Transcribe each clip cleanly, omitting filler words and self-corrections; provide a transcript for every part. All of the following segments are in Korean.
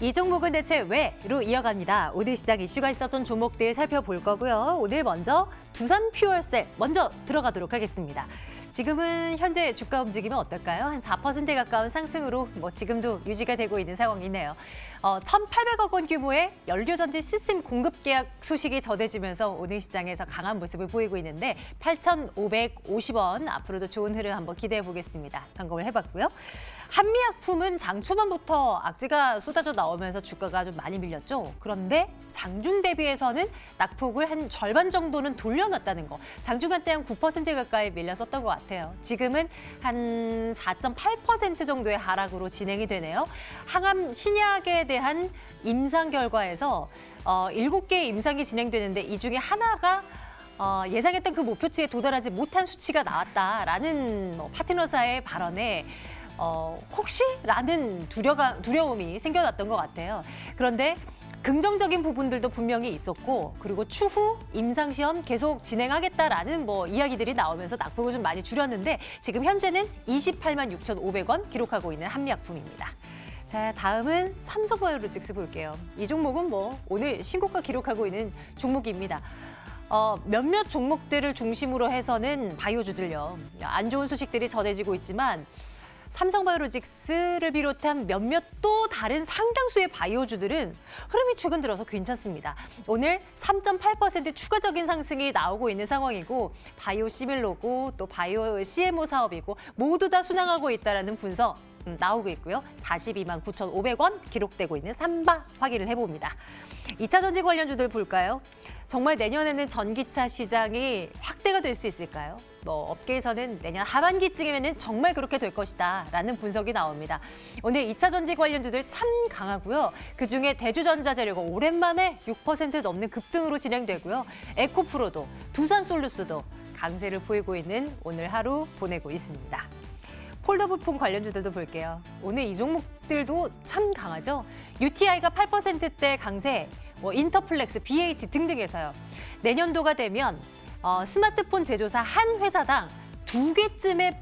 이 종목은 대체 왜로 이어갑니다. 오늘 시장 이슈가 있었던 종목들 살펴볼 거고요. 오늘 먼저 두산 퓨얼셀 먼저 들어가도록 하겠습니다. 지금은 현재 주가 움직임은 어떨까요? 한 4% 가까운 상승으로 지금도 유지가 되고 있는 상황이네요. 1,800억 원 규모의 연료전지 시스템 공급 계약 소식이 전해지면서 오늘 시장에서 강한 모습을 보이고 있는데 8,550원 앞으로도 좋은 흐름 한번 기대해 보겠습니다. 점검을 해봤고요. 한미약품은 장 초반부터 악재가 쏟아져 나오면서 주가가 좀 많이 밀렸죠. 그런데 장중 대비해서는 낙폭을 한 절반 정도는 돌려놨다는 거. 장중간 때 한 9% 가까이 밀렸었던 것 같아요. 지금은 한 4.8% 정도의 하락으로 진행이 되네요. 항암 신약에 대한 임상 결과에서 7개의 임상이 진행되는데 이 중에 하나가 예상했던 그 목표치에 도달하지 못한 수치가 나왔다라는 파트너사의 발언에 혹시라는 두려움이 생겨났던 것 같아요. 그런데 긍정적인 부분들도 분명히 있었고 그리고 추후 임상시험 계속 진행하겠다라는 이야기들이 나오면서 낙폭을 좀 많이 줄였는데 지금 현재는 28만 6,500원 기록하고 있는 한미약품입니다. 자, 다음은 삼성바이오로직스 볼게요. 이 종목은 오늘 신고가 기록하고 있는 종목입니다. 몇몇 종목들을 중심으로 해서는 바이오주들요. 안 좋은 소식들이 전해지고 있지만 삼성바이오로직스를 비롯한 몇몇 또 다른 상당수의 바이오주들은 흐름이 최근 들어서 괜찮습니다. 오늘 3.8% 추가적인 상승이 나오고 있는 상황이고 바이오 시밀로고 또 바이오 CMO 사업이고 모두 다 순항하고 있다는 분석 나오고 있고요. 42만 9,500원 기록되고 있는 삼바 확인을 해봅니다. 2차 전지 관련주들 볼까요? 정말 내년에는 전기차 시장이 확대가 될 수 있을까요? 업계에서는 내년 하반기쯤에는 정말 그렇게 될 것이다 라는 분석이 나옵니다. 오늘 2차 전지 관련주들 참 강하고요. 그중에 대주전자재료가 오랜만에 6% 넘는 급등으로 진행되고요. 에코프로도 두산솔루스도 강세를 보이고 있는 오늘 하루 보내고 있습니다. 폴더블폰 관련주들도 볼게요. 오늘 이 종목들도 참 강하죠. UTI가 8%대 강세, 인터플렉스, BH 등등에서요. 내년도가 되면 스마트폰 제조사 한 회사당 2개쯤의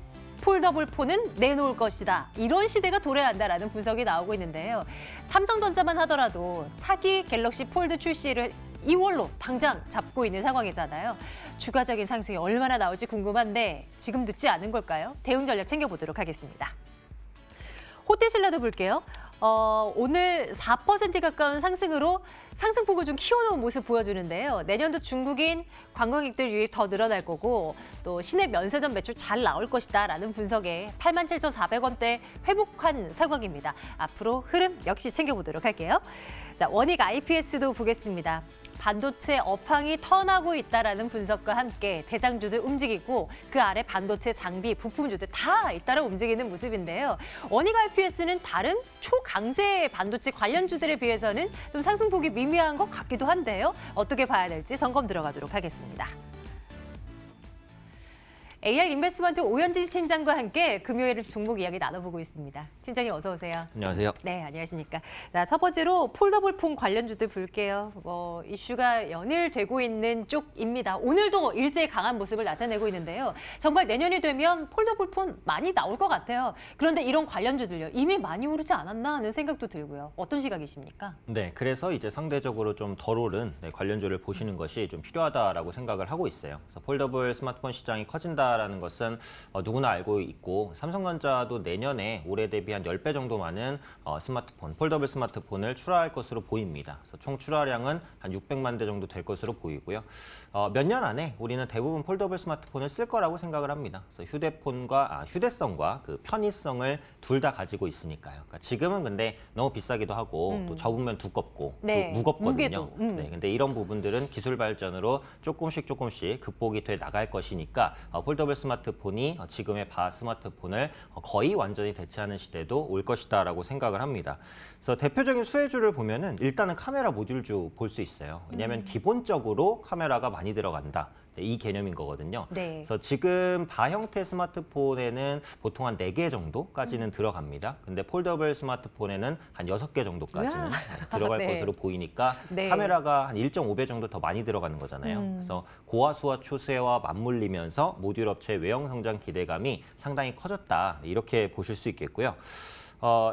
폴더블폰은 내놓을 것이다. 이런 시대가 도래한다라는 분석이 나오고 있는데요. 삼성전자만 하더라도 차기 갤럭시 폴드 출시를 2월로 당장 잡고 있는 상황이잖아요. 추가적인 상승이 얼마나 나올지 궁금한데 지금 늦지 않은 걸까요? 대응 전략 챙겨보도록 하겠습니다. 호텔신라도 볼게요. 오늘 4% 가까운 상승으로 상승폭을 좀 키워놓은 모습 보여주는데요. 내년도 중국인 관광객들 유입 더 늘어날 거고 또 시내 면세점 매출 잘 나올 것이다라는 분석에 87,400원대 회복한 상황입니다. 앞으로 흐름 역시 챙겨보도록 할게요. 자, 원익 IPS도 보겠습니다. 반도체 업황이 턴하고 있다라는 분석과 함께 대장주들 움직이고 그 아래 반도체 장비, 부품주들 다 잇따라 움직이는 모습인데요. 원익 IPS는 다른 초강세 반도체 관련주들에 비해서는 좀 상승폭이 미미한 것 같기도 한데요. 어떻게 봐야 될지 점검 들어가도록 하겠습니다. AR 인베스트먼트 오현진 팀장과 함께 금요일 종목 이야기 나눠보고 있습니다. 팀장님 어서 오세요. 안녕하세요. 네, 안녕하십니까. 자, 첫 번째로 폴더블폰 관련주들 볼게요. 이슈가 연일되고 있는 쪽입니다. 오늘도 일제히 강한 모습을 나타내고 있는데요. 정말 내년이 되면 폴더블폰 많이 나올 것 같아요. 그런데 이런 관련주들요. 이미 많이 오르지 않았나 하는 생각도 들고요. 어떤 시각이십니까? 네, 그래서 이제 상대적으로 좀 덜 오른 관련주를 보시는 것이 좀 필요하다라고 생각을 하고 있어요. 그래서 폴더블 스마트폰 시장이 커진다라는 것은 누구나 알고 있고 삼성전자도 내년에 올해 대비 한 10배 정도 많은 스마트폰, 폴더블 스마트폰을 출하할 것으로 보입니다. 그래서 총 출하량은 한 600만 대 정도 될 것으로 보이고요. 몇 년 안에 우리는 대부분 폴더블 스마트폰을 쓸 거라고 생각을 합니다. 그래서 휴대성과 그 편의성을 둘 다 가지고 있으니까요. 그러니까 지금은 근데 너무 비싸기도 하고 또 접으면 두껍고 네, 또 무겁거든요. 무게도. 네, 근데 이런 부분들은 기술 발전으로 조금씩 극복이 돼 나갈 것이니까 폴더블 스마트폰이 지금의 스마트폰을 거의 완전히 대체하는 시대도 올 것이다라고 생각을 합니다. 그래서 대표적인 수혜주를 보면은 일단은 카메라 모듈주 볼 수 있어요. 왜냐하면 기본적으로 카메라가 많이 들어간다. 이 개념인 거거든요. 네. 그래서 지금 바 형태 스마트폰에는 보통 한 4개 정도까지는 들어갑니다. 근데 폴더블 스마트폰에는 한 6개 정도까지는 들어갈 네. 것으로 보이니까 네. 카메라가 한 1.5배 정도 더 많이 들어가는 거잖아요. 그래서 고화수와 추세와 맞물리면서 모듈 업체의 외형 성장 기대감이 상당히 커졌다. 이렇게 보실 수 있겠고요.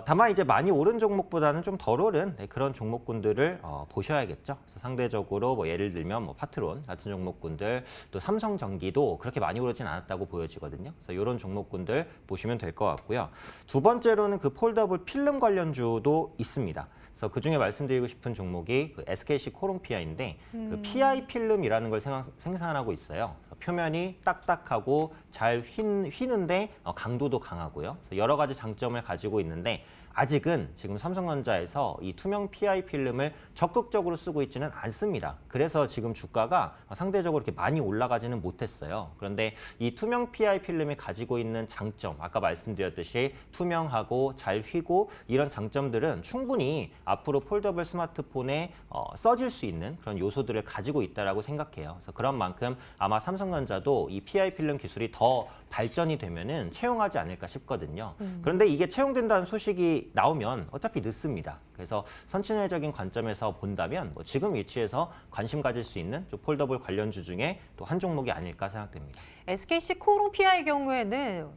다만 이제 많이 오른 종목보다는 좀 덜 오른 그런 종목군들을 보셔야겠죠. 그래서 상대적으로 뭐 예를 들면 뭐 파트론 같은 종목군들, 또 삼성전기도 그렇게 많이 오르진 않았다고 보여지거든요. 그래서 이런 종목군들 보시면 될 것 같고요. 두 번째로는 그 폴더블 필름 관련주도 있습니다. 그래서 그중에 말씀드리고 싶은 종목이 그 SKC 코롱피아인데 그 PI 필름이라는 걸 생산하고 있어요. 그래서 표면이 딱딱하고 잘 휘는데 강도도 강하고요. 그래서 여러 가지 장점을 가지고 있는데 아직은 지금 삼성전자에서 이 투명 PI 필름을 적극적으로 쓰고 있지는 않습니다. 그래서 지금 주가가 상대적으로 이렇게 많이 올라가지는 못했어요. 그런데 이 투명 PI 필름이 가지고 있는 장점, 아까 말씀드렸듯이 투명하고 잘 휘고 이런 장점들은 충분히 앞으로 폴더블 스마트폰에 써질 수 있는 그런 요소들을 가지고 있다라고 생각해요. 그래서 그런 만큼 아마 삼성전자도 이 PI 필름 기술이 더 발전이 되면은 채용하지 않을까 싶거든요. 그런데 이게 채용된다는 소식이 나오면 어차피 늦습니다. 그래서 선진화적인 관점에서 본다면 뭐 지금 위치에서 관심 가질 수 있는 좀 폴더블 관련주 중에 또 한 종목이 아닐까 생각됩니다. SKC 코롱피아의 경우에는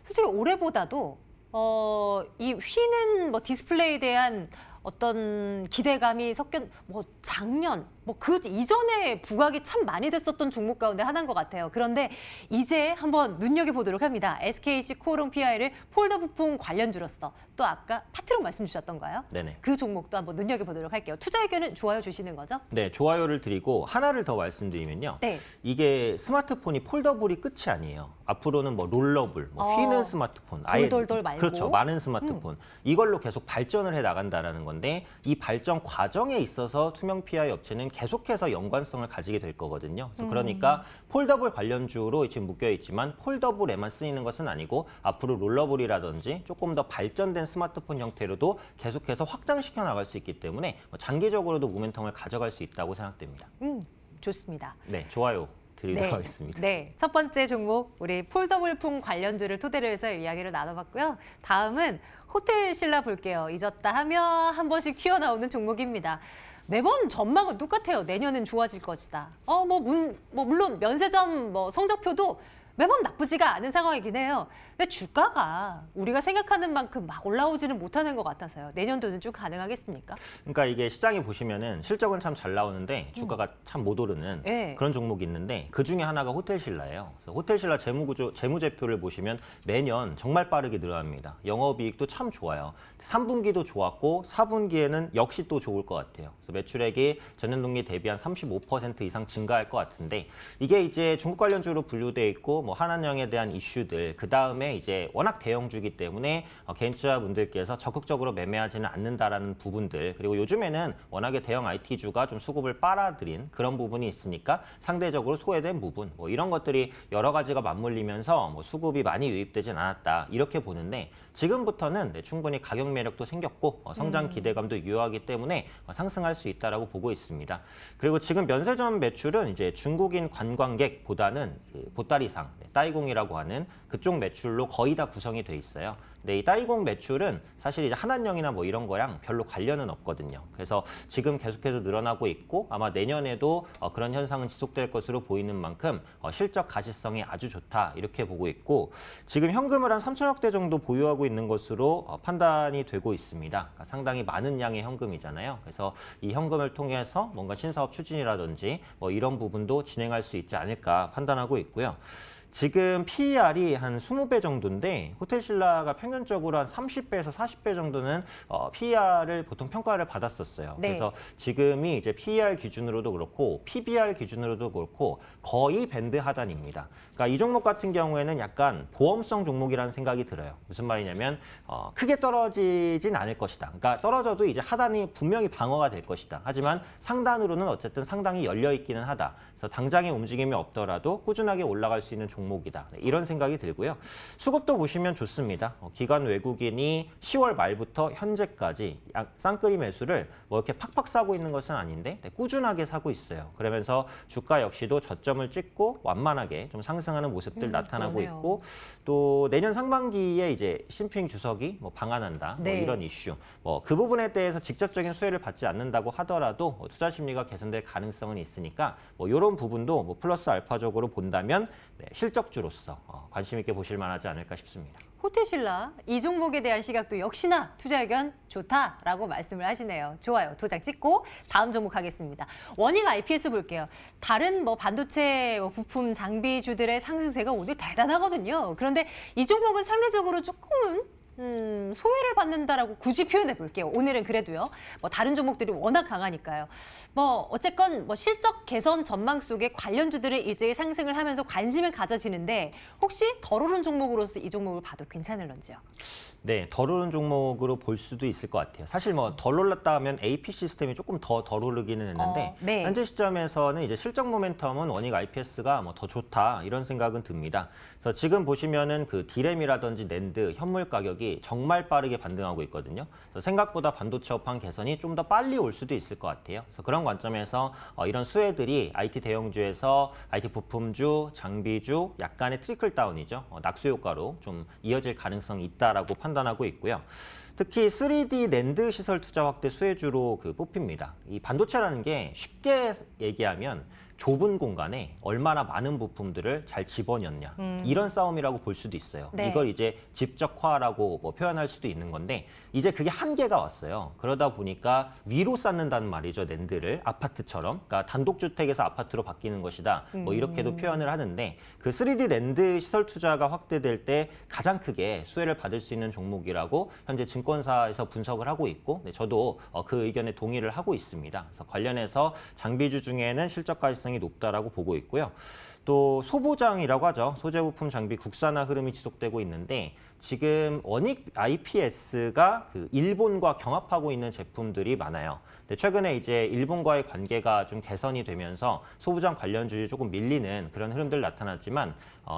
솔직히 올해보다도 이 휘는 뭐 디스플레이에 대한 어떤 기대감이 섞여 뭐 작년 뭐 그 이전에 부각이 참 많이 됐었던 종목 가운데 하나인 것 같아요. 그런데 이제 한번 눈여겨보도록 합니다. SKC 코롱 PI를 폴더블폰 관련주로서 또 아까 파트론 말씀 주셨던가요? 네네. 그 종목도 한번 눈여겨보도록 할게요. 투자 의견은 좋아요 주시는 거죠? 네, 좋아요를 드리고 하나를 더 말씀드리면요. 네. 이게 스마트폰이 폴더블이 끝이 아니에요. 앞으로는 뭐 롤러블, 뭐 휘는 스마트폰, 돌돌돌 말고. 그렇죠, 많은 스마트폰 이걸로 계속 발전을 해 나간다라는 건데 이 발전 과정에 있어서 투명 PI 업체는 계속해서 연관성을 가지게 될 거거든요. 그래서 그러니까 폴더블 관련주로 지금 묶여 있지만 폴더블에만 쓰이는 것은 아니고 앞으로 롤러블이라든지 조금 더 발전된 스마트폰 형태로도 계속해서 확장시켜 나갈 수 있기 때문에 장기적으로도 모멘텀을 가져갈 수 있다고 생각됩니다. 좋습니다. 네, 좋아요 드리도록 하겠습니다. 네, 첫 번째 종목 우리 폴더블폰 관련주를 토대로 해서 이야기를 나눠봤고요. 다음은 호텔신라 볼게요. 잊었다 하면 한 번씩 튀어나오는 종목입니다. 매번 전망은 똑같아요. 내년은 좋아질 것이다. 물론 면세점 성적표도 매번 나쁘지가 않은 상황이긴 해요. 근데 주가가 우리가 생각하는 만큼 막 올라오지는 못하는 것 같아서요. 내년도는 좀 가능하겠습니까? 그러니까 이게 시장에 보시면은 실적은 참 잘 나오는데 주가가 참 못 오르는 네. 그런 종목이 있는데 그 중에 하나가 호텔신라예요. 그래서 호텔신라 재무제표를 보시면 매년 정말 빠르게 늘어납니다. 영업이익도 참 좋아요. 3분기도 좋았고 4분기에는 역시 또 좋을 것 같아요. 그래서 매출액이 전년 동기 대비 한 35% 이상 증가할 것 같은데 이게 이제 중국 관련주로 분류돼 있고 뭐 한한령에 대한 이슈들 그 다음에 이제 워낙 대형주기 때문에 개인 투자분들께서 적극적으로 매매하지는 않는다라는 부분들 그리고 요즘에는 워낙에 대형 IT주가 좀 수급을 빨아들인 그런 부분이 있으니까 상대적으로 소외된 부분 뭐 이런 것들이 여러 가지가 맞물리면서 뭐 수급이 많이 유입되진 않았다 이렇게 보는데 지금부터는 충분히 가격 매력도 생겼고 성장 기대감도 유효하기 때문에 상승할 수 있다라고 보고 있습니다. 그리고 지금 면세점 매출은 이제 중국인 관광객보다는 그 보따리상 따이공이라고 하는 그쪽 매출로 거의 다 구성이 돼 있어요. 근데 이 따이공 매출은 사실 이제 한한령이나 뭐 이런 거랑 별로 관련은 없거든요. 그래서 지금 계속해서 늘어나고 있고 아마 내년에도 그런 현상은 지속될 것으로 보이는 만큼 실적 가시성이 아주 좋다 이렇게 보고 있고 지금 현금을 한 3천억 대 정도 보유하고 있는 것으로 판단이 되고 있습니다. 그러니까 상당히 많은 양의 현금이잖아요. 그래서 이 현금을 통해서 뭔가 신사업 추진이라든지 뭐 이런 부분도 진행할 수 있지 않을까 판단하고 있고요. 지금 PER이 한 20배 정도인데 호텔신라가 평균적으로 한 30배에서 40배 정도는 PER을 보통 평가를 받았었어요. 네. 그래서 지금이 이제 PER 기준으로도 그렇고 PBR 기준으로도 그렇고 거의 밴드 하단입니다. 그러니까 이 종목 같은 경우에는 약간 보험성 종목이라는 생각이 들어요. 무슨 말이냐면 크게 떨어지진 않을 것이다. 그러니까 떨어져도 이제 하단이 분명히 방어가 될 것이다. 하지만 상단으로는 어쨌든 상당히 열려 있기는 하다. 그래서 당장의 움직임이 없더라도 꾸준하게 올라갈 수 있는 종목이다. 이런 생각이 들고요. 수급도 보시면 좋습니다. 기관 외국인이 10월 말부터 현재까지 쌍끌이 매수를 뭐 이렇게 팍팍 사고 있는 것은 아닌데 꾸준하게 사고 있어요. 그러면서 주가 역시도 저점을 찍고 완만하게 좀 상승하는 모습들 나타나고 그러네요. 있고 또 내년 상반기에 이제 시진핑 주석이 뭐 방한한다 뭐 네. 이런 이슈 뭐 그 부분에 대해서 직접적인 수혜를 받지 않는다고 하더라도 투자 심리가 개선될 가능성은 있으니까 뭐 이런 부분도 뭐 플러스 알파적으로 본다면 실적 실적주로서 관심 있게 보실 만하지 않을까 싶습니다. 호텔신라 이 종목에 대한 시각도 역시나 투자 의견 좋다라고 말씀을 하시네요. 좋아요. 도장 찍고 다음 종목 하겠습니다. 원익 IPS 볼게요. 다른 뭐 반도체 부품 장비주들의 상승세가 오늘 대단하거든요. 그런데 이 종목은 상대적으로 조금은 소외를 받는다라고 굳이 표현해 볼게요. 오늘은 그래도요. 뭐 다른 종목들이 워낙 강하니까요. 뭐 어쨌건 뭐 실적 개선 전망 속에 관련주들을 일제히 상승을 하면서 관심을 가져지는데 혹시 덜 오른 종목으로서 이 종목을 봐도 괜찮을런지요? 네, 덜 오른 종목으로 볼 수도 있을 것 같아요. 사실 뭐 덜 올랐다 하면 AP 시스템이 조금 더 덜 오르기는 했는데 네. 현재 시점에서는 이제 실적 모멘텀은 원익 IPS가 뭐 더 좋다 이런 생각은 듭니다. 그래서 지금 보시면은 그 디램이라든지 낸드 현물 가격이 정말 빠르게 반등하고 있거든요. 그래서 생각보다 반도체 업황 개선이 좀 더 빨리 올 수도 있을 것 같아요. 그래서 그런 관점에서 이런 수혜들이 IT 대형주에서 IT 부품주, 장비주 약간의 트리클 다운이죠. 낙수 효과로 좀 이어질 가능성이 있다라고 판단하고 있고요. 특히 3D 낸드 시설 투자 확대 수혜주로 뽑힙니다. 이 반도체라는 게 쉽게 얘기하면 좁은 공간에 얼마나 많은 부품들을 잘 집어넣냐 이런 싸움이라고 볼 수도 있어요. 네. 이걸 이제 집적화라고 뭐 표현할 수도 있는 건데 이제 그게 한계가 왔어요. 그러다 보니까 위로 쌓는다는 말이죠. 낸드를 아파트처럼, 그러니까 단독주택에서 아파트로 바뀌는 것이다. 뭐 이렇게도 표현을 하는데 그 3D 낸드 시설 투자가 확대될 때 가장 크게 수혜를 받을 수 있는 종목이라고 현재 증권사에서 분석을 하고 있고, 네, 저도 그 의견에 동의를 하고 있습니다. 그래서 관련해서 장비주 중에는 실적 가능성이 높다라고 보고 있고요. 또 소부장이라고 하죠. 소재부품 장비 국산화 흐름이 지속되고 있는데 지금 원익 IPS가 일본과 경합하고 있는 제품들이 많아요. 근데 최근에 이제 일본과의 관계가 좀 개선이 되면서 소부장 관련주들이 조금 밀리는 그런 흐름들 나타났지만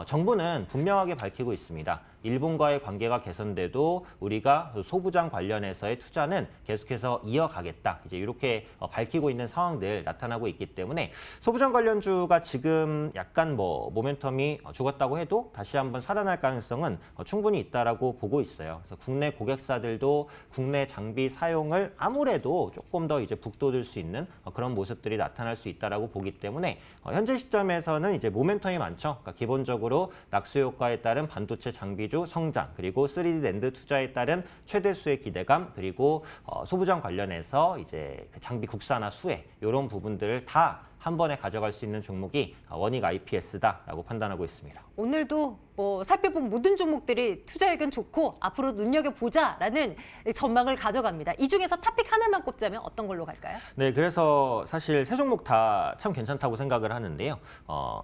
정부는 분명하게 밝히고 있습니다. 일본과의 관계가 개선돼도 우리가 소부장 관련해서의 투자는 계속해서 이어가겠다. 이제 이렇게 밝히고 있는 상황들 나타나고 있기 때문에 소부장 관련주가 지금 약간 뭐 모멘텀이 죽었다고 해도 다시 한번 살아날 가능성은 충분히 있다라고 보고 있어요. 그래서 국내 고객사들도 국내 장비 사용을 아무래도 조금 더 이제 북돋을 수 있는 그런 모습들이 나타날 수 있다라고 보기 때문에 현재 시점에서는 이제 모멘텀이 많죠. 그러니까 기본적으로 낙수 효과에 따른 반도체 장비주 성장, 그리고 3D 낸드 투자에 따른 최대 수혜 기대감, 그리고 소부장 관련해서 이제 장비 국산화 수혜 이런 부분들을 다 한 번에 가져갈 수 있는 종목이 원익 IPS다라고 판단하고 있습니다. 오늘도 뭐 살펴본 모든 종목들이 투자 의견 좋고 앞으로 눈여겨보자라는 전망을 가져갑니다. 이 중에서 탑픽 하나만 꼽자면 어떤 걸로 갈까요? 네, 그래서 사실 세 종목 다 참 괜찮다고 생각을 하는데요.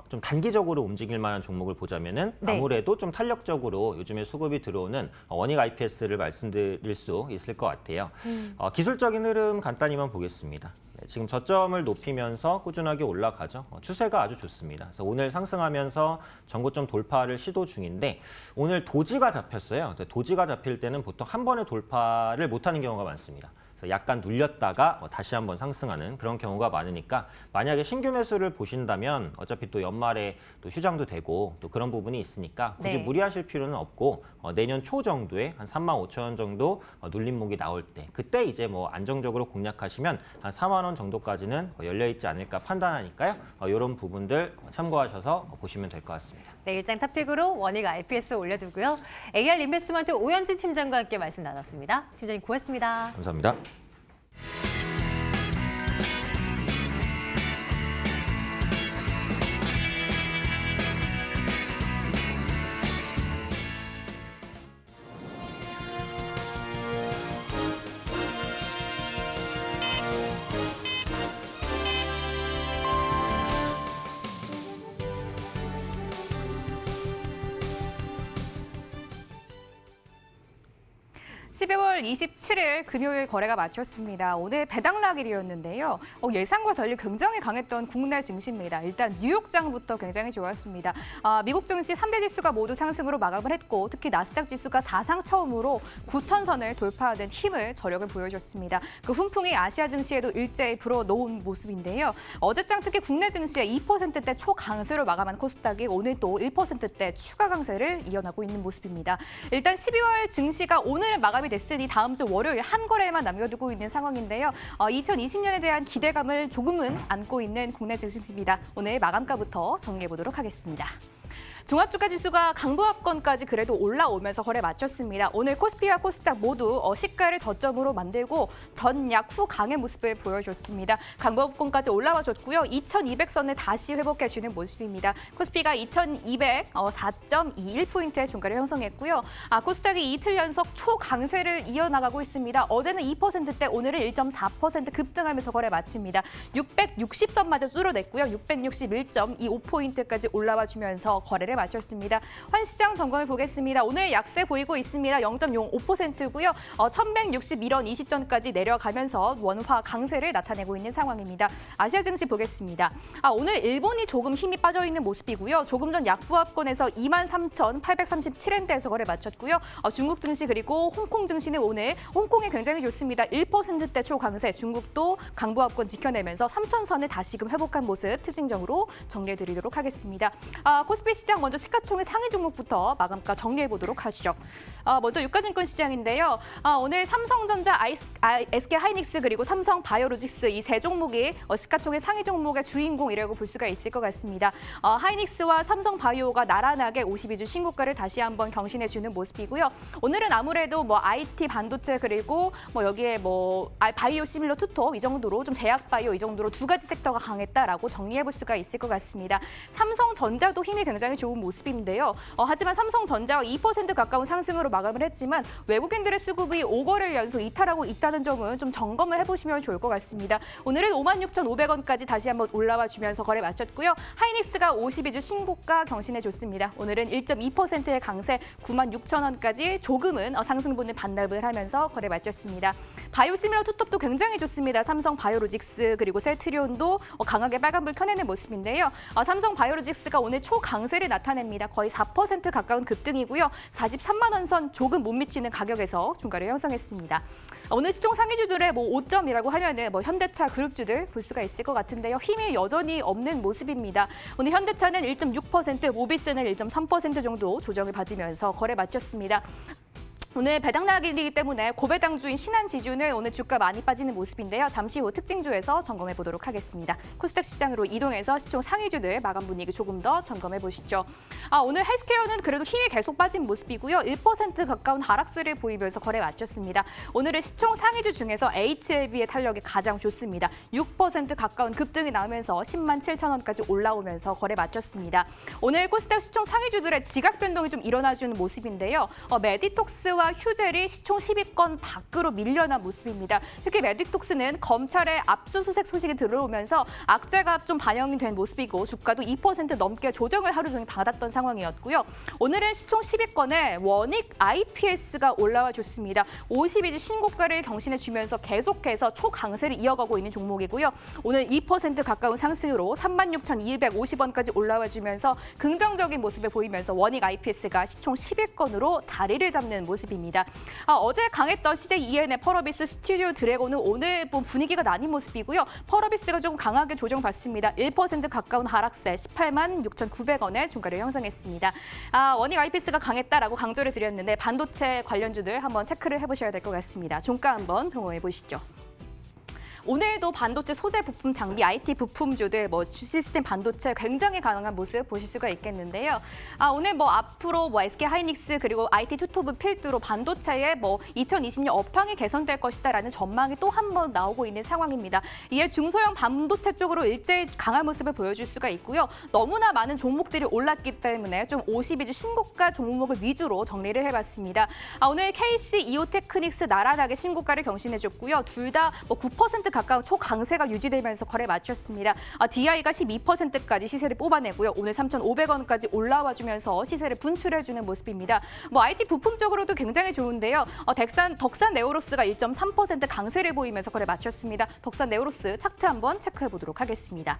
좀 단기적으로 움직일 만한 종목을 보자면은 네. 아무래도 좀 탄력적으로 요즘에 수급이 들어오는 원익 IPS를 말씀드릴 수 있을 것 같아요. 기술적인 흐름 간단히만 보겠습니다. 네, 지금 저점을 높이면서 꾸준하게 올라가죠. 추세가 아주 좋습니다. 그래서 오늘 상승하면서 전고점 돌파를 시도 중인데 오늘 도지가 잡혔어요. 도지가 잡힐 때는 보통 한 번에 돌파를 못하는 경우가 많습니다. 약간 눌렸다가 다시 한번 상승하는 그런 경우가 많으니까 만약에 신규 매수를 보신다면 어차피 또 연말에 또 휴장도 되고 또 그런 부분이 있으니까 굳이 네. 무리하실 필요는 없고 내년 초 정도에 한 35,000원 정도 눌림목이 나올 때 그때 이제 뭐 안정적으로 공략하시면 한 4만 원 정도까지는 열려 있지 않을까 판단하니까요. 이런 부분들 참고하셔서 보시면 될 것 같습니다. 네, 일장 탑픽으로 원익 IPS 올려두고요. AR 인베스트먼트 오현진 팀장과 함께 말씀 나눴습니다. 팀장님 고맙습니다. 감사합니다. (12월 27일) 금요일 거래가 마쳤습니다. 오늘 배당락일이었는데요. 예상과 달리 굉장히 강했던 국내 증시입니다. 일단 뉴욕장부터 굉장히 좋았습니다. 미국 증시 3대 지수가 모두 상승으로 마감을 했고 특히 나스닥 지수가 사상 처음으로 9,000선을 돌파하는 힘을 저력을 보여줬습니다. 그 훈풍이 아시아 증시에도 일제히 불어놓은 모습인데요. 어제장 특히 국내 증시에 2%대 초강세로 마감한 코스닥이 오늘 또 1%대 추가 강세를 이어나고 있는 모습입니다. 일단 12월 증시가 오늘 마감이 됐으니 다음 주 월요일 한 거래만 남겨두고 있는 상황인데요. 2020년에 대한 기대감을 조금은 안고 있는 국내 증시입니다. 오늘 마감가부터 정리해 보도록 하겠습니다. 종합주가 지수가 강보합권까지 그래도 올라오면서 거래 마쳤습니다. 오늘 코스피와 코스닥 모두 시가를 저점으로 만들고 전약 후 강의 모습을 보여줬습니다. 강보합권까지 올라와줬고요. 2200선을 다시 회복해주는 모습입니다. 코스피가 2200, 4.21포인트의 종가를 형성했고요. 코스닥이 이틀 연속 초강세를 이어나가고 있습니다. 어제는 2%대, 오늘은 1.4% 급등하면서 거래 마칩니다. 660선마저 뚫어냈고요. 661.25포인트까지 올라와주면서 거래를 마쳤습니다. 환시장 점검을 보겠습니다. 오늘 약세 보이고 있습니다. 0.05%고요. 1161원 20전까지 내려가면서 원화 강세를 나타내고 있는 상황입니다. 아시아 증시 보겠습니다. 오늘 일본이 조금 힘이 빠져 있는 모습이고요. 조금 전 약보합권에서 23,837엔대에서 거래 마쳤고요. 중국 증시 그리고 홍콩 증시는 오늘 홍콩이 굉장히 좋습니다. 1%대 초강세, 중국도 강보합권 지켜내면서 3,000선을 다시금 회복한 모습 특징적으로 정리해드리도록 하겠습니다. 코스피 시장 먼저 시가총액 상위 종목부터 마감가 정리해보도록 하시죠. 먼저 유가증권 시장인데요. 오늘 삼성전자, SK하이닉스 그리고 삼성바이오로직스 이 세 종목이 시가총액 상위 종목의 주인공이라고 볼 수가 있을 것 같습니다. 하이닉스와 삼성바이오가 나란하게 52주 신고가를 다시 한번 경신해주는 모습이고요. 오늘은 아무래도 IT 반도체 그리고 여기에 바이오 시밀러 투톱 이 정도로 좀 제약바이오 이 정도로 두 가지 섹터가 강했다라고 정리해볼 수가 있을 것 같습니다. 삼성전자도 힘이 굉장히 좋은 모습인데요. 하지만 삼성전자가 2% 가까운 상승으로 마감을 했지만 외국인들의 수급이 5거래일 연속 이탈하고 있다는 점은 좀 점검을 해보시면 좋을 것 같습니다. 오늘은 56,500원까지 다시 한번 올라와 주면서 거래 마쳤고요. 하이닉스가 52주 신고가 경신해줬습니다. 오늘은 1.2%의 강세 96,000원까지 조금은 상승분을 반납을 하면서 거래 마쳤습니다. 바이오시밀러 투톱도 굉장히 좋습니다. 삼성바이오로직스 그리고 셀트리온도 강하게 빨간불 켜내는 모습인데요. 삼성바이오로직스가 오늘 초강세를 나타냅니다. 거의 4% 가까운 급등이고요. 43만 원 선 조금 못 미치는 가격에서 중가를 형성했습니다. 오늘 시총 상위주들의 5점이라고 하면은 현대차 그룹주들 볼 수가 있을 것 같은데요. 힘이 여전히 없는 모습입니다. 오늘 현대차는 1.6%, 모비스는 1.3% 정도 조정을 받으면서 거래 마쳤습니다. 오늘 배당날이기 때문에 고배당주인 신한지주는 오늘 주가 많이 빠지는 모습인데요. 잠시 후 특징주에서 점검해 보도록 하겠습니다. 코스닥 시장으로 이동해서 시총 상위주들 마감 분위기 조금 더 점검해 보시죠. 오늘 헬스케어는 그래도 힘이 계속 빠진 모습이고요. 1% 가까운 하락세를 보이면서 거래 마쳤습니다. 오늘은 시총 상위주 중에서 HLB의 탄력이 가장 좋습니다. 6% 가까운 급등이 나오면서 10만 7천 원까지 올라오면서 거래 마쳤습니다. 오늘 코스닥 시총 상위주들의 지각 변동이 좀 일어나주는 모습인데요. 메디톡스와 휴젤이 시총 10위권 밖으로 밀려난 모습입니다. 특히 메디톡스는 검찰의 압수수색 소식이 들어오면서 악재가 좀 반영이 된 모습이고 주가도 2% 넘게 조정을 하루 종일 받았던 상황이었고요. 오늘은 시총 10위권에 원익 IPS가 올라와 줬습니다. 52주 신고가를 경신해주면서 계속해서 초강세를 이어가고 있는 종목이고요. 오늘 2% 가까운 상승으로 36,250원까지 올라와 주면서 긍정적인 모습을 보이면서 원익 IPS가 시총 10위권으로 자리를 잡는 모습입니다. 어제 강했던 CJ EN의 펄어비스 스튜디오 드래곤은 오늘 분위기가 나뉜 모습이고요. 펄어비스가 조금 강하게 조정받습니다. 1% 가까운 하락세 18만 6,900원의 중가를 형성했습니다. 원익 IPS가 강했다라고 강조를 드렸는데 반도체 관련주들 한번 체크를 해보셔야 될 것 같습니다. 종가 한번 점검해 보시죠. 오늘도 반도체 소재 부품 장비, IT 부품주들, 시스템 반도체 굉장히 강한 모습 보실 수가 있겠는데요. 오늘 앞으로 SK 하이닉스 그리고 IT 투톱을 필두로 반도체의 2020년 업황이 개선될 것이다라는 전망이 또 한 번 나오고 있는 상황입니다. 이에 중소형 반도체 쪽으로 일제히 강한 모습을 보여줄 수가 있고요. 너무나 많은 종목들이 올랐기 때문에 좀 52주 신고가 종목을 위주로 정리를 해봤습니다. 오늘 KC, 이오테크닉스 나란하게 신고가를 경신해줬고요. 둘 다 9% 가까운 초강세가 유지되면서 거래 마쳤습니다. DI가 12%까지 시세를 뽑아내고요. 오늘 3,500원까지 올라와주면서 시세를 분출해주는 모습입니다. IT 부품 쪽으로도 굉장히 좋은데요. 덕산 네오로스가 1.3% 강세를 보이면서 거래 마쳤습니다. 덕산 네오로스 차트 한번 체크해 보도록 하겠습니다.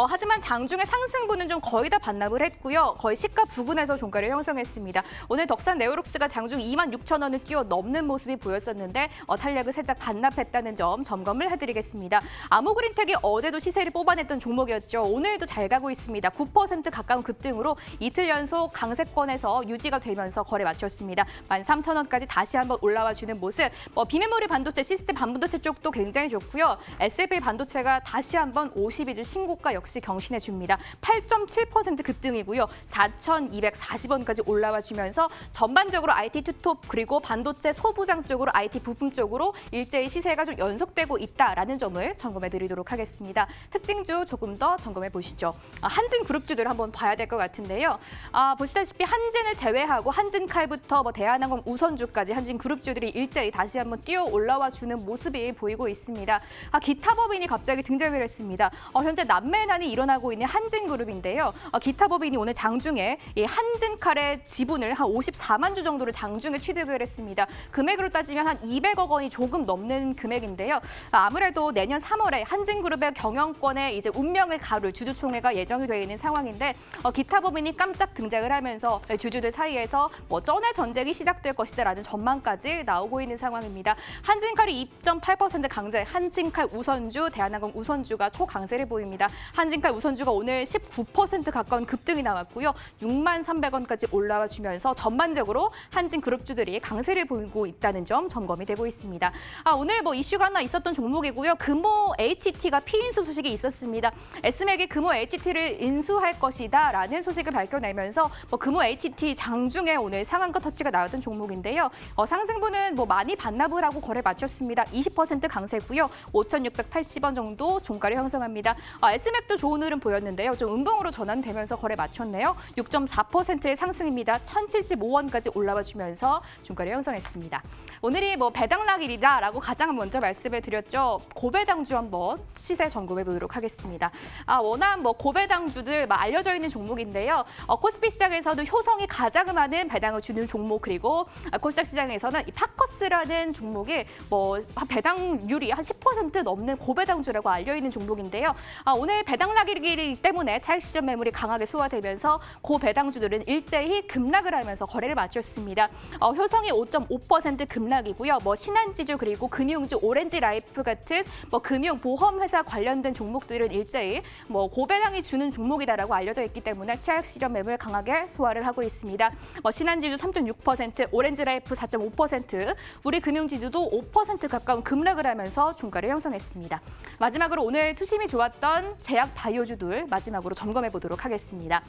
하지만 장중에 상승분은 좀 거의 다 반납을 했고요. 거의 시가 부근에서 종가를 형성했습니다. 오늘 덕산 네오로스가 장중 26,000원을 뛰어넘는 모습이 보였었는데 탄력을 살짝 반납했다는 점 점검을 해드리겠습니다. 알려드리겠습니다. 아모그린텍이 어제도 시세를 뽑아냈던 종목이었죠. 오늘도 잘 가고 있습니다. 9% 가까운 급등으로 이틀 연속 강세권에서 유지가 되면서 거래 마쳤습니다. 13,000원까지 다시 한번 올라와 주는 모습. 비메모리 반도체, 시스템 반도체 쪽도 굉장히 좋고요. SLP 반도체가 다시 한번 52주 신고가 역시 경신해 줍니다. 8.7% 급등이고요. 4,240원까지 올라와 주면서 전반적으로 IT 투톱 그리고 반도체 소부장 쪽으로 IT 부품 쪽으로 일제히 시세가 좀 연속되고 있다라는 점을 점검해 드리도록 하겠습니다. 특징주 조금 더 점검해 보시죠. 한진 그룹주들 한번 봐야 될 것 같은데요. 보시다시피 한진을 제외하고 한진칼부터 대한항공 우선주까지 한진 그룹주들이 일제히 다시 한번 뛰어 올라와 주는 모습이 보이고 있습니다. 기타법인이 갑자기 등장을 했습니다. 현재 난매난이 일어나고 있는 한진그룹인데요. 기타법인이 오늘 장중에 이 한진칼의 지분을 한 54만 주 정도를 장중에 취득을 했습니다. 금액으로 따지면 한 200억 원이 조금 넘는 금액인데요. 아무래도 내년 3월에 한진그룹의 경영권에 이제 운명을 가룰 주주총회가 예정이 되어 있는 상황인데 기타법인이 깜짝 등장을 하면서 주주들 사이에서 쩐의 전쟁이 시작될 것이다라는 전망까지 나오고 있는 상황입니다. 한진칼이 2.8% 강세, 한진칼 우선주, 대한항공 우선주가 초강세를 보입니다. 한진칼 우선주가 오늘 19% 가까운 급등이 나왔고요. 63,300원까지 올라와 주면서 전반적으로 한진그룹주들이 강세를 보이고 있다는 점 점검이 되고 있습니다. 오늘 이슈가 하나 있었던 종목이고요. 금호 HT가 피인수 소식이 있었습니다. S맥이 금호 HT를 인수할 것이다라는 소식을 밝혀내면서 금호 HT 장중에 오늘 상한가 터치가 나왔던 종목인데요. 상승분은 많이 반납을 하고 거래 마쳤습니다. 20% 강세고요. 5,680원 정도 종가를 형성합니다. S맥도 좋은 흐름 보였는데요. 좀 음봉으로 전환되면서 거래 마쳤네요. 6.4%의 상승입니다. 1,075원까지 올라와 주면서 종가를 형성했습니다. 오늘이 배당락일이다라고 가장 먼저 말씀을 드렸죠. 고배당주 한번 시세 점검해 보도록 하겠습니다. 워낙 고배당주들 알려져 있는 종목인데요. 코스피 시장에서도 효성이 가장 많은 배당을 주는 종목 그리고 코스닥 시장에서는 이 파커스라는 종목이 배당률이 한 10% 넘는 고배당주라고 알려 있는 종목인데요. 오늘 배당락일이기 때문에 차익 실현 매물이 강하게 소화되면서 고배당주들은 일제히 급락을 하면서 거래를 마쳤습니다. 효성이 5.5% 급락이고요. 신한지주 그리고 금융주 오렌지라이프 같은 금융 보험 회사 관련된 종목들은 일제히 고배당이 주는 종목이다라고 알려져 있기 때문에 차익 실현 매물 강하게 소화를 하고 있습니다. 신한지주 3.6%, 오렌지라이프 4.5%, 우리금융지주도 5% 가까운 급락을 하면서 종가를 형성했습니다. 마지막으로 오늘 투심이 좋았던 제약바이오주들 마지막으로 점검해 보도록 하겠습니다.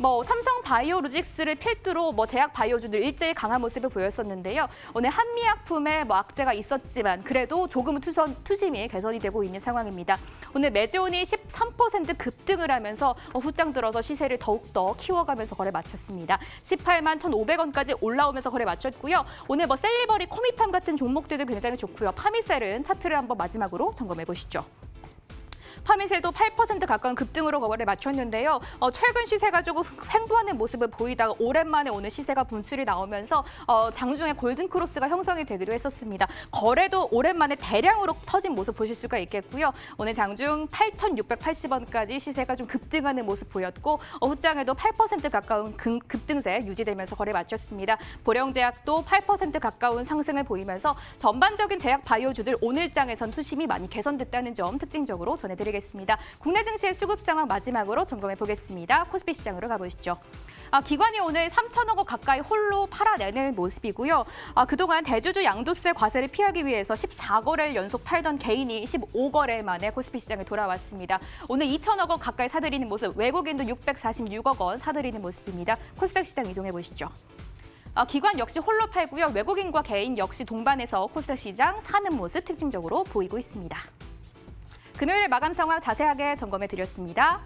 삼성바이오로직스를 필두로 제약바이오주들 일제히 강한 모습을 보였었는데요. 오늘 한미약품에 악재가 있었지만 그래도 조금은 투심이 개선이 되고 있는 상황입니다. 오늘 메지온이 13% 급등을 하면서 후장 들어서 시세를 더욱더 키워가면서 거래 마쳤습니다. 18만 1,500원까지 올라오면서 거래 마쳤고요. 오늘 셀리버리, 코미팜 같은 종목들도 굉장히 좋고요. 파미셀은 차트를 한번 마지막으로 점검해 보시죠. 파미셀도 8% 가까운 급등으로 거래를 마쳤는데요. 최근 시세가 조금 횡보하는 모습을 보이다가 오랜만에 오늘 시세가 분출이 나오면서 장중에 골든크로스가 형성이 되기도 했었습니다. 거래도 오랜만에 대량으로 터진 모습 보실 수가 있겠고요. 오늘 장중 8,680원까지 시세가 좀 급등하는 모습 보였고 후장에도 8% 가까운 급등세 유지되면서 거래 마쳤습니다. 보령제약도 8% 가까운 상승을 보이면서 전반적인 제약 바이오주들 오늘장에선 투심이 많이 개선됐다는 점 특징적으로 전해드리겠습니다. 국내 증시의 수급 상황 마지막으로 점검해 보겠습니다. 코스피 시장으로 가보시죠. 기관이 오늘 3천억 원 가까이 홀로 팔아내는 모습이고요. 그동안 대주주 양도세 과세를 피하기 위해서 14거래를 연속 팔던 개인이 15거래 만에 코스피 시장에 돌아왔습니다. 오늘 2천억 원 가까이 사들이는 모습, 외국인도 646억 원 사들이는 모습입니다. 코스닥 시장 이동해 보시죠. 기관 역시 홀로 팔고요. 외국인과 개인 역시 동반해서 코스닥 시장 사는 모습 특징적으로 보이고 있습니다. 금요일 마감 상황 자세하게 점검해 드렸습니다.